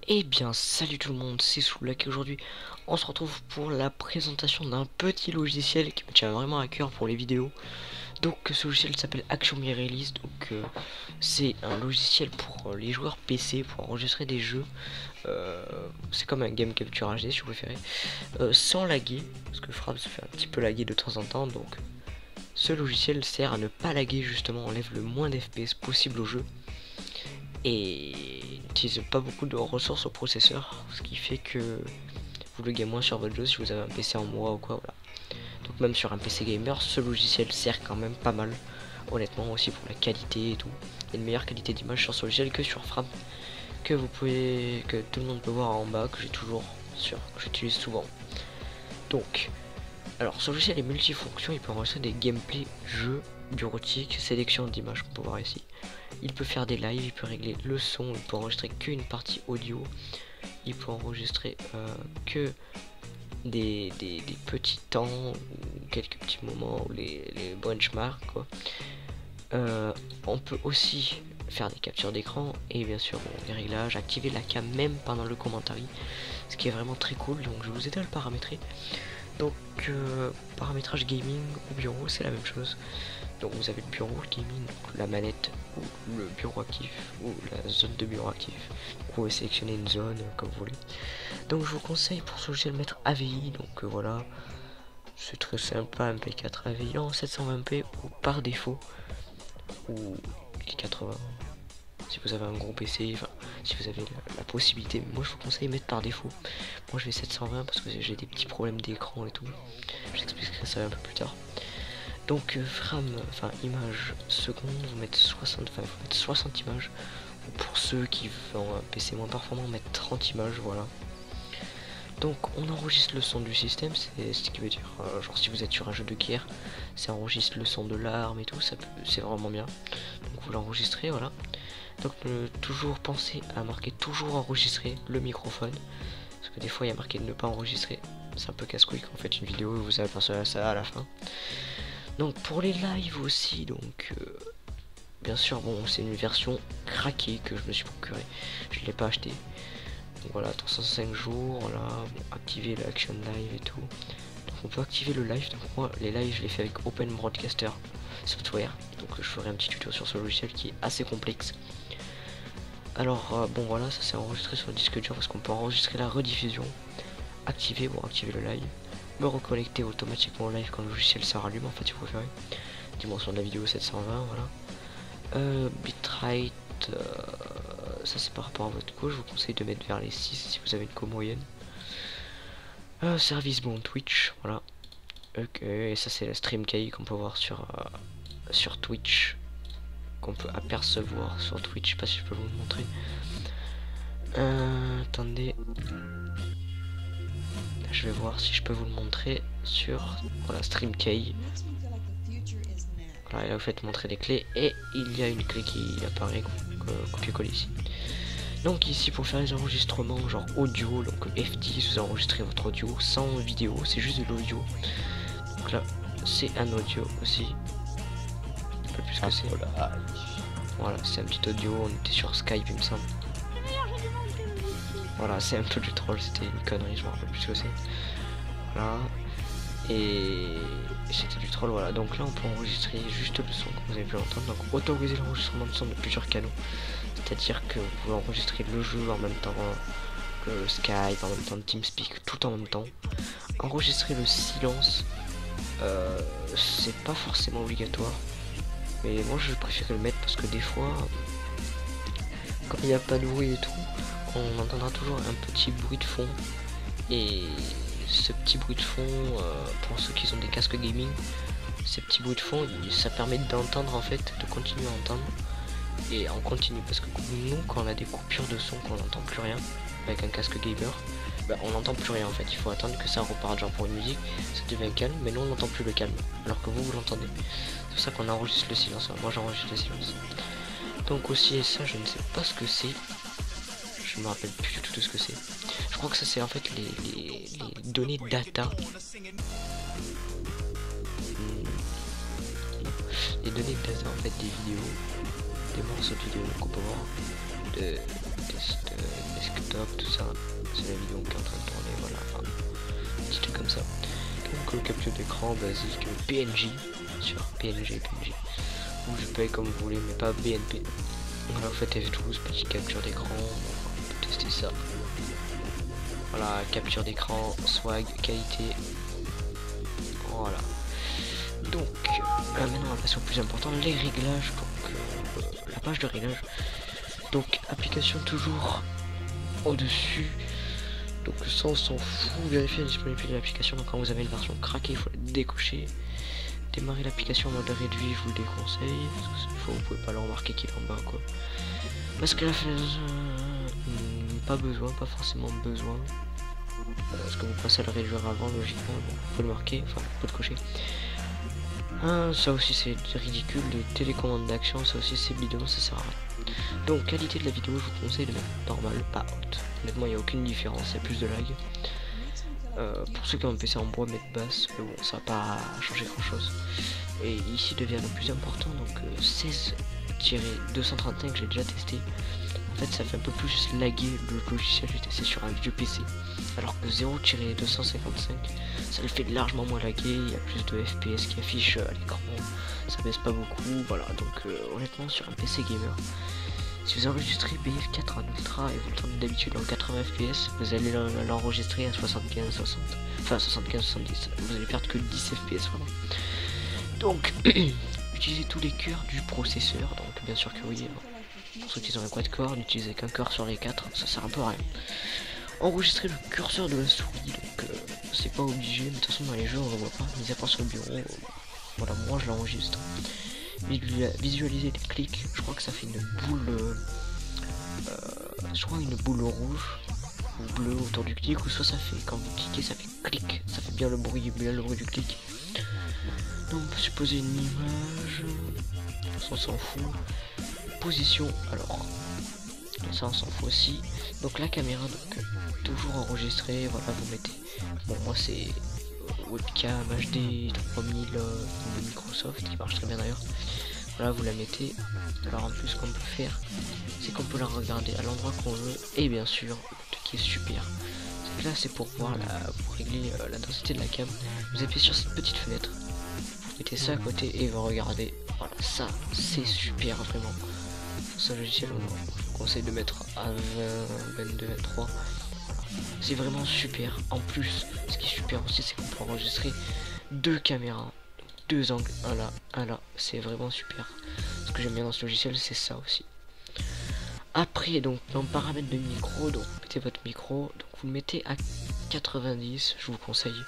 Eh bien, salut tout le monde, c'est Soulak et aujourd'hui on se retrouve pour la présentation d'un petit logiciel qui me tient vraiment à cœur pour les vidéos. Donc ce logiciel s'appelle Action Release, donc c'est un logiciel pour les joueurs PC pour enregistrer des jeux. C'est comme un game capture HD si vous préférez, sans laguer, parce que Fraps se fait un petit peu laguer de temps en temps, donc ce logiciel sert à ne pas laguer justement, enlève le moins d'FPS possible au jeu. Et n'utilise pas beaucoup de ressources au processeur, ce qui fait que vous le gagnez moins sur votre jeu si vous avez un PC en moi ou quoi, voilà. Donc même sur un PC gamer, ce logiciel sert quand même pas mal, honnêtement, aussi pour la qualité et tout. Il y a une meilleure qualité d'image sur ce logiciel que sur Fraps, que tout le monde peut voir en bas, que j'ai toujours sur, que j'utilise souvent. Donc, alors ce logiciel est multifonction, il peut enregistrer des gameplays, jeux, bureautiques, sélection d'images qu'on peut voir ici. Il peut faire des lives, il peut régler le son, il peut enregistrer qu'une partie audio, il peut enregistrer que des petits temps ou quelques petits moments ou les benchmarks quoi. On peut aussi faire des captures d'écran et bien sûr des réglages, activer la cam même pendant le commentaire, ce qui est vraiment très cool, donc je vais vous aider à le paramétrer. Donc paramétrage gaming ou bureau, c'est la même chose. Donc vous avez le bureau, le gaming, donc la manette ou le bureau actif ou la zone de bureau actif. Vous pouvez sélectionner une zone comme vous voulez. Donc je vous conseille pour ce logiciel de mettre AVI, donc voilà, c'est très sympa, MP4 AVI en 720p ou par défaut, ou 80 si vous avez un gros PC, enfin si vous avez la possibilité. Moi je vous conseille de mettre par défaut. Moi je vais 720 parce que j'ai des petits problèmes d'écran et tout. J'expliquerai ça un peu plus tard. Donc frame, enfin image seconde, vous mettez 60, enfin vous mettez 60 images. Ou pour ceux qui ont un PC moins performant, mettre 30 images, voilà. Donc on enregistre le son du système, c'est ce qui veut dire, genre si vous êtes sur un jeu de guerre, ça enregistre le son de l'arme et tout, c'est vraiment bien. Donc vous l'enregistrez, voilà. Donc toujours penser à marquer toujours enregistrer le microphone, parce que des fois il y a marqué ne pas enregistrer, c'est un peu casse-couille quand vous faites une vidéo et vous avez pensé à ça à la fin. Donc pour les lives aussi, donc bien sûr bon c'est une version craquée que je me suis procuré, je ne l'ai pas acheté. Donc voilà, 305 jours, voilà, bon, activer l'action live et tout. Donc on peut activer le live, donc moi les lives je les fais avec Open Broadcaster Software. Donc je ferai un petit tuto sur ce logiciel qui est assez complexe. Alors bon voilà, ça c'est enregistré sur le disque dur parce qu'on peut enregistrer la rediffusion. Activer, bon activer le live. Me reconnecter automatiquement au live quand le logiciel se rallume en fait si vous préférez. Dimension de la vidéo 720, voilà. Bitrate, ça c'est par rapport à votre co, je vous conseille de mettre vers les 6 si vous avez une co moyenne. Service bon Twitch, voilà. Ok, et ça c'est la stream key qu'on peut voir sur Twitch, qu'on peut apercevoir sur Twitch, je sais pas si je peux vous le montrer. Attendez, je vais voir si je peux vous le montrer sur voilà, stream key. Voilà, et là vous faites montrer les clés et il y a une clé qui apparaît copier-coller ici. Donc ici pour faire les enregistrements genre audio, donc F10 vous enregistrez votre audio sans vidéo, c'est juste de l'audio. Donc là c'est un audio aussi, pas plus que c'est. Voilà, c'est un petit audio, on était sur Skype il me semble. Voilà, c'est un peu du troll, c'était une connerie, je me rappelle plus ce que c'est. Voilà, et c'était du troll, voilà. Donc là on peut enregistrer juste le son que vous avez pu entendre, donc autoriser l'enregistrement de son de plusieurs canaux. C'est-à-dire que vous pouvez enregistrer le jeu en même temps que Skype, en même temps TeamSpeak, tout en même temps. Enregistrer le silence, c'est pas forcément obligatoire. Mais moi je préfère le mettre parce que des fois, quand il n'y a pas de bruit et tout, on entendra toujours un petit bruit de fond. Et ce petit bruit de fond, pour ceux qui ont des casques gaming, ces petits bruits de fond, ça permet d'entendre en fait, de continuer à entendre. Et on continue parce que nous quand on a des coupures de son, qu'on n'entend plus rien avec un casque gamer, bah, on n'entend plus rien en fait, il faut attendre que ça reparte, genre pour une musique ça devient calme mais nous on n'entend plus le calme alors que vous l'entendez. C'est pour ça qu'on enregistre le silence, moi j'enregistre le silence. Donc aussi, et ça je ne sais pas ce que c'est, je me rappelle plus du tout de ce que c'est. Je crois que ça c'est en fait les données data, les données data en fait des vidéos, des morceaux de vidéo qu'on peut voir, des desktop, tout ça. C'est la vidéo qui est en train de tourner, voilà, enfin, un petit truc comme ça. Donc capture d'écran basique PNG, sur PNG, ou je paye comme vous voulez, mais pas BNP. Voilà, vous faites F12, petite capture d'écran, on peut tester ça. Voilà, capture d'écran, swag, qualité. Voilà. Donc, là maintenant on va passer au plus important, les réglages. Donc, la page de réglage. Donc, application toujours au-dessus. Donc, ça on s'en fout. Vérifier la disponibilité de l'application. Donc, quand vous avez une version craquée, il faut la décocher. Démarrer l'application en mode réduit, je vous le déconseille. Parce que vous pouvez pas le remarquer qu'il est en bas, quoi. Parce que la pas besoin, pas forcément besoin. Parce que vous passez à le réduire avant, logiquement. Bon, faut le marquer, enfin, faut le cocher. Ça aussi c'est ridicule, les télécommandes d'action, ça aussi c'est bidon, ça sert à rien. Donc qualité de la vidéo, je vous conseille de mettre normal, pas haute. Honnêtement il n'y a aucune différence, il y a plus de lag. Pour ceux qui ont un PC en bois, mettre basse, mais bon ça va pas changer grand chose. Et ici devient le plus important, donc 16-235 que j'ai déjà testé. En fait ça fait un peu plus laguer le logiciel, j'ai testé sur un vieux PC. Alors que 0-255 ça le fait largement moins laguer, il y a plus de FPS qui affiche à l'écran, ça baisse pas beaucoup, voilà. Donc honnêtement sur un PC gamer, si vous enregistrez BF4 en ultra et vous le tournez d'habitude en 80 FPS, vous allez l'enregistrer à 75-60, enfin 75-70, vous allez perdre que 10 FPS vraiment. Donc utilisez tous les cœurs du processeur, donc bien sûr que oui, pour ceux qui ont un quad-core, n'utilisez qu'un cœur sur les 4, ça sert un peu à rien. Enregistrer le curseur de la souris, donc c'est pas obligé, mais de toute façon dans les jeux on le voit pas, mis à part sur le bureau, voilà, moi je l'enregistre. Visualiser les clics, je crois que ça fait une boule, je crois une boule rouge ou bleue autour du clic, ou soit ça fait, quand vous cliquez ça fait clic, ça fait bien le bruit du clic. Donc on peut supposer une image, on s'en fout. Position, alors ça on s'en fout aussi. Donc la caméra, donc toujours enregistrée, voilà, vous mettez, bon moi c'est webcam HD 3000 de Microsoft qui marche très bien d'ailleurs. Voilà, vous la mettez. Alors en plus ce qu'on peut faire, c'est qu'on peut la regarder à l'endroit qu'on veut, et bien sûr le truc qui est super, c'est que là c'est pour voir pour régler la densité de la cam. Vous appuyez sur cette petite fenêtre, vous mettez ça à côté et vous regardez. Voilà, ça c'est super vraiment. Ce logiciel on vous conseille de mettre à 20, 22, 23. C'est vraiment super. En plus, ce qui est super aussi, c'est qu'on peut enregistrer deux caméras, deux angles, un là. C'est vraiment super. Ce que j'aime bien dans ce logiciel, c'est ça aussi. Après, donc dans le paramètre de micro, donc mettez votre micro, donc vous le mettez à 90, je vous conseille.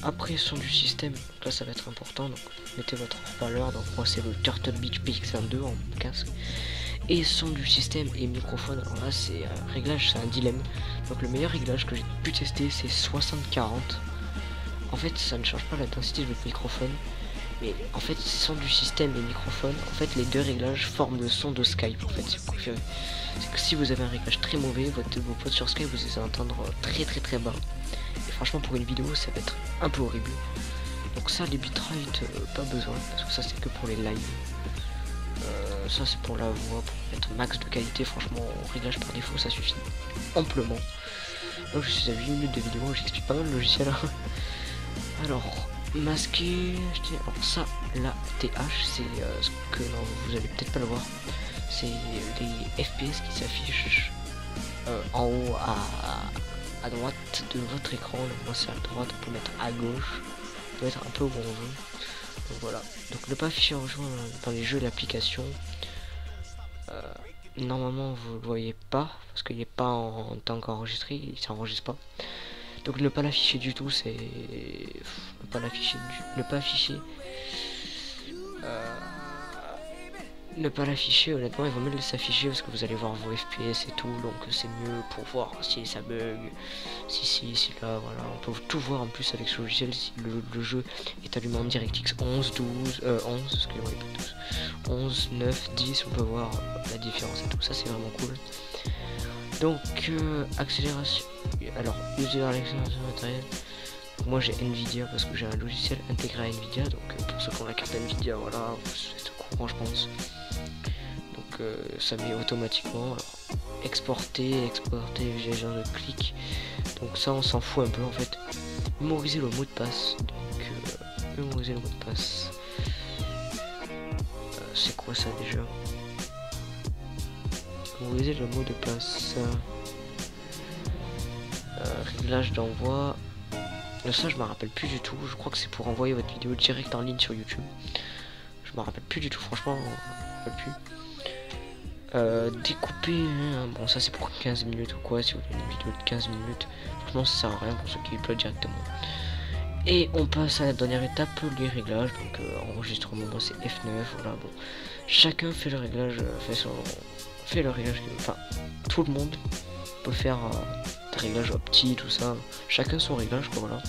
Après son du système, donc là ça va être important, donc mettez votre haut-parleur, donc moi c'est le Turtle Beach PX22 en casque. Et son du système et microphone, alors là c'est réglage, c'est un dilemme. Donc le meilleur réglage que j'ai pu tester c'est 60-40. En fait ça ne change pas la densité de votre microphone, mais en fait son du système et microphone, en fait les deux réglages forment le son de Skype en fait si vous préférez. C'est que si vous avez un réglage très mauvais, vos potes sur Skype vous allez entendre très bas. Et franchement pour une vidéo ça va être un peu horrible. Donc ça les bitrate pas besoin, parce que ça c'est que pour les lives. Ça c'est pour la voix, pour mettre max de qualité, franchement réglage par défaut ça suffit amplement. Donc je suis à 8 minutes de vidéo, j'explique pas mal le logiciel. Alors masquer, alors ça la TH c'est ce que non, vous allez peut-être pas le voir, c'est les FPS qui s'affichent en haut à droite de votre écran. Donc moi c'est à droite, on peut mettre à gauche, on peut mettre un peu où on veut. Donc voilà, donc ne pas afficher en jouant dans les jeux l'application. Normalement vous le voyez pas parce qu'il n'est pas en tant qu'enregistré, il s'enregistre pas. Donc ne pas l'afficher du tout, c'est ne pas l'afficher, honnêtement il vaut mieux le laisser afficher parce que vous allez voir vos FPS et tout, donc c'est mieux pour voir si ça bug, si là, voilà, on peut tout voir en plus avec ce logiciel si le jeu est allumé en DirectX 11, 12, 11, excusez-moi, 11, 9, 10, on peut voir la différence et tout, ça c'est vraiment cool. Donc accélération, alors user l'accélération matérielle. Moi j'ai Nvidia parce que j'ai un logiciel intégré à Nvidia, donc pour ceux qui ont la carte Nvidia, voilà, c'est au courant je pense. Donc ça met automatiquement. Alors, exporter j'ai un clic, donc ça on s'en fout un peu en fait. Mémoriser le mot de passe, donc mémoriser le mot de passe, c'est quoi ça déjà? Mémoriser le mot de passe, réglage d'envoi, ça je me rappelle plus du tout, je crois que c'est pour envoyer votre vidéo direct en ligne sur YouTube. Je me rappelle plus du tout, franchement, je me rappelle plus. Découper, bon ça c'est pour 15 minutes ou quoi, si vous voulez une vidéo de 15 minutes, franchement ça sert à rien pour ceux qui uploadent directement. Et on passe à la dernière étape, les réglages, donc enregistrement, moi c'est F9, voilà, bon, chacun fait le réglage, fait le réglage, enfin, tout le monde peut faire des réglages opti, tout ça, chacun son réglage, quoi, voilà.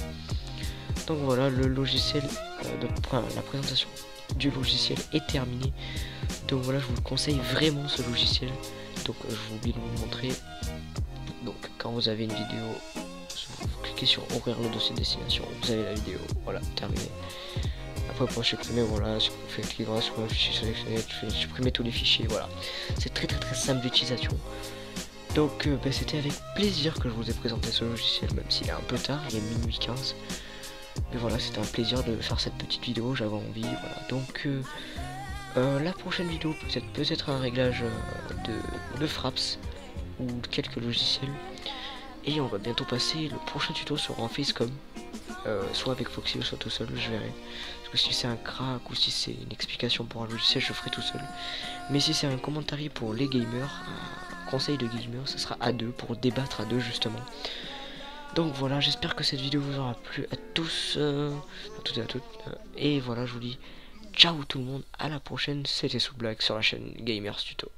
Donc voilà, le logiciel, la présentation du logiciel est terminée. Donc voilà, je vous le conseille vraiment ce logiciel. Donc je vous oublie de vous montrer. Donc quand vous avez une vidéo, vous cliquez sur ouvrir le dossier de destination, vous avez la vidéo, voilà, terminé. Après pour supprimer, voilà, si vous faites clic droit sur un fichier sélectionné, tu fais supprimer tous les fichiers, voilà. C'est très simple d'utilisation. Donc c'était avec plaisir que je vous ai présenté ce logiciel, même s'il est un peu tard, il est minuit 15. Mais voilà, c'était un plaisir de faire cette petite vidéo, j'avais envie, voilà. Donc la prochaine vidéo peut-être un réglage de Fraps ou de quelques logiciels. Et on va bientôt passer, le prochain tuto sera en Facecam, soit avec Foxy ou soit tout seul, je verrai. Parce que si c'est un crack ou si c'est une explication pour un logiciel, je ferai tout seul. Mais si c'est un commentaire pour les gamers, un conseil de gamer, ce sera à deux, pour débattre à deux justement. Donc voilà, j'espère que cette vidéo vous aura plu à tous, à toutes et à toutes. Et voilà, je vous dis ciao tout le monde, à la prochaine, c'était Soulblack sur la chaîne Gamers Tuto.